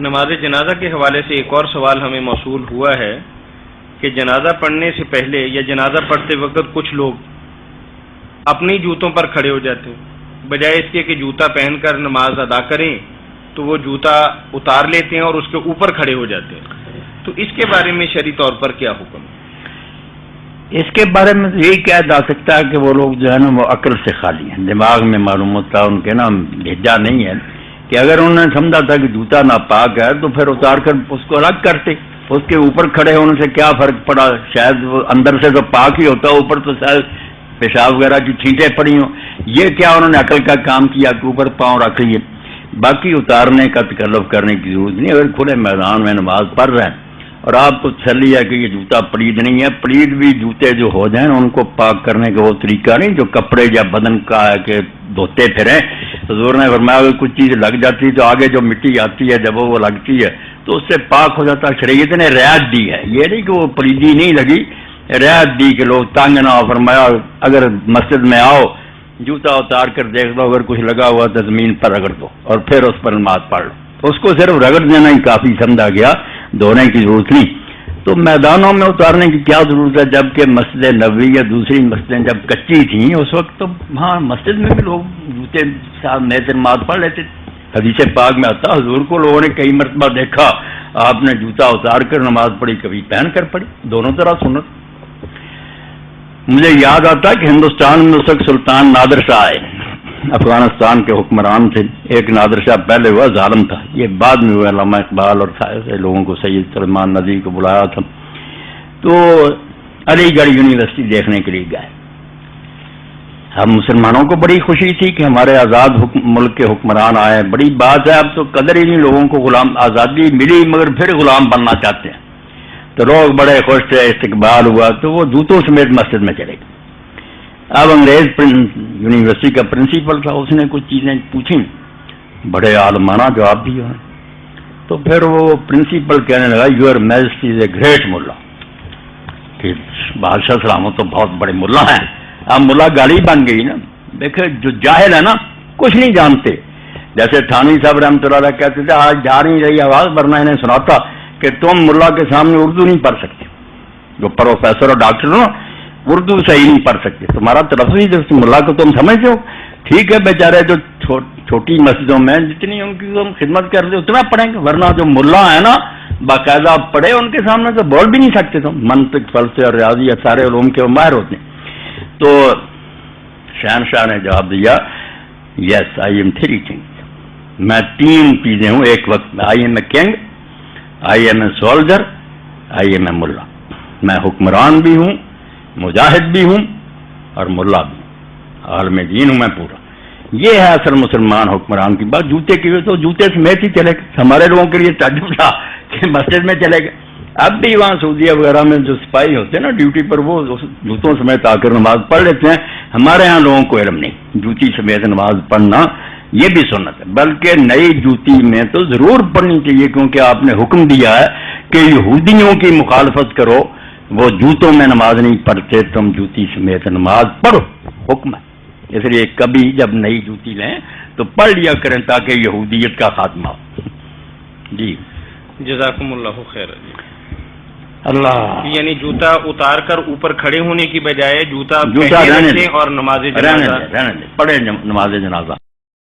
نماز جنازہ کے حوالے سے ایک اور سوال ہمیں موصول ہوا ہے کہ جنازہ پڑھنے سے پہلے یا جنازہ پڑھتے وقت کچھ لوگ اپنی جوتوں پر کھڑے ہو جاتے ہیں، بجائے اس کے کہ جوتا پہن کر نماز ادا کریں تو وہ جوتا اتار لیتے ہیں اور اس کے اوپر کھڑے ہو جاتے ہیں، تو اس کے بارے میں شرعی طور پر کیا حکم ہے؟ اس کے بارے میں یہی کہا جا سکتا ہے کہ وہ لوگ جو ہے نا وہ عقل سے خالی ہیں، دماغ میں معلوم ہوتا ہے ان کے نا بھیجا نہیں ہے کہ اگر انہوں نے سمجھا تھا کہ جوتا ناپاک ہے تو پھر اتار کر اس کو الگ کرتے، اس کے اوپر کھڑے ہونے سے کیا فرق پڑا؟ شاید وہ اندر سے تو پاک ہی ہوتا، اوپر تو شاید پیشاب وغیرہ کی چھینٹیں پڑی ہوں، یہ کیا انہوں نے عقل کا کام کیا کہ اوپر پاؤں رکھ لیے؟ باقی اتارنے کا تکلف کرنے کی ضرورت نہیں، اگر کھلے میدان میں نماز پڑھ رہے ہیں اور آپ کو تسلی ہے کہ یہ جوتا پلید نہیں ہے، پلید بھی جوتے جو ہو جائیں ان کو پاک کرنے کا وہ طریقہ نہیں جو کپڑے یا بدن کا ہے کہ دھوتے پھریں۔ حضور نے فرمایا اگر کچھ چیز لگ جاتی تو آگے جو مٹی آتی ہے جب وہ لگتی ہے تو اس سے پاک ہو جاتا۔ شریعت نے رعایت دی ہے، یہ نہیں کہ وہ پلیدی نہیں لگی، رعایت دی کہ لوگ تنگ نہ ہو۔ فرمایا اگر مسجد میں آؤ جوتا اتار کر دیکھ لو، اگر کچھ لگا ہوا تو زمین پر رگڑ دو اور پھر اس پر نماز پڑھ لو۔ اس کو صرف رگڑ دینا ہی کافی سمجھا گیا، دھونے کی ضرورت نہیں۔ تو میدانوں میں اتارنے کی کیا ضرورت ہے؟ جبکہ مسجد نبوی یا دوسری مسجدیں جب کچی تھیں اس وقت تو ہاں مسجد میں بھی لوگ جوتے ساتھ میں نماز پڑھ لیتے تھے۔ حدیث پاک میں آتا حضور کو لوگوں نے کئی مرتبہ دیکھا آپ نے جوتا اتار کر نماز پڑھی، کبھی پہن کر پڑھی، دونوں طرح سنت۔ مجھے یاد آتا کہ ہندوستان میں اس وقت سلطان نادر شاہ آئے، افغانستان کے حکمران تھے۔ ایک نادر شاہ پہلے ہوا ظالم تھا، یہ بعد میں ہوا، علامہ اقبال اور سارے لوگوں کو سید سلمان ندوی کو بلایا تھا، تو علی گڑھ یونیورسٹی دیکھنے کے لیے گئے۔ ہم مسلمانوں کو بڑی خوشی تھی کہ ہمارے آزاد ملک کے حکمران آئے، بڑی بات ہے، اب تو قدر ہی نہیں لوگوں کو، غلام آزادی ملی مگر پھر غلام بننا چاہتے ہیں، تو لوگ بڑے خوش تھے، استقبال ہوا تو وہ جوتوں سمیت مسجد میں چلے گئے۔ اب انگریز یونیورسٹی کا پرنسپل تھا، اس نے کچھ چیزیں پوچھیں، بڑے عالمانہ جواب بھی ہوئے، تو پھر وہ پرنسپل کہنے لگا your majesty is a great ملا، کہ بادشاہ سلامت تو بہت بڑے ملا ہیں۔ اب ملا گالی بن گئی نا، دیکھیں جو جاہل ہے نا کچھ نہیں جانتے، جیسے تھانوی صاحب رحمۃ اللہ علیہ کہتے تھے آج جا نہیں رہی آواز، ورنہ انہیں سناتا کہ تم ملا کے سامنے اردو نہیں پڑھ سکتے، جو پروفیسر اور ڈاکٹر ہو اردو صحیح نہیں پڑھ سکتے، تمہارا تلفظ جس ملا کو تم سمجھتے ہو، ٹھیک ہے بیچارے جو چھوٹی مسجدوں میں جتنی ان کی تم خدمت کرتے اتنا پڑھیں گے، ورنہ جو ملا ہے نا باقاعدہ پڑھے ان کے سامنے تو بول بھی نہیں سکتے، تم منطق فلسفے اور ریاضی سارے علوم کے ماہر ہوتے ہیں۔ تو شہنشاہ نے جواب دیا yes I am three things, میں تین چیزیں ہوں ایک وقت میں، I am a king, I am a soldier, I am a mullah, میں حکمران بھی ہوں، مجاہد بھی ہوں اور ملا بھی ہوں، عالم دین ہوں میں پورا۔ یہ ہے اصل مسلمان حکمران کی بات۔ جوتے کی تو جوتے سمیت ہی چلے گئے، ہمارے لوگوں کے لیے تعجب تھا کہ مسجد میں چلے گئے۔ اب بھی وہاں سعودیہ وغیرہ میں جو سپاہی ہوتے ہیں نا ڈیوٹی پر، وہ جوتوں سمیت آ کر نماز پڑھ لیتے ہیں، ہمارے ہاں لوگوں کو علم نہیں، جوتی سمیت نماز پڑھنا یہ بھی سنت ہے، بلکہ نئی جوتی میں تو ضرور پڑھنی چاہیے، کیونکہ آپ نے حکم دیا ہے کہ یہودیوں کی مخالفت کرو، وہ جوتوں میں نماز نہیں پڑھتے، تم جوتی سمیت نماز پڑھو، حکم ہے۔ اس لیے کبھی جب نئی جوتی لیں تو پڑھ لیا کریں تاکہ یہودیت کا خاتمہ ہو۔ جی جزاکم اللہ خیر۔ اللہ یعنی جوتا اتار کر اوپر کھڑے ہونے کی بجائے جوتا رہنے دیں اور نماز رہنے دیں پڑھے نماز جنازہ۔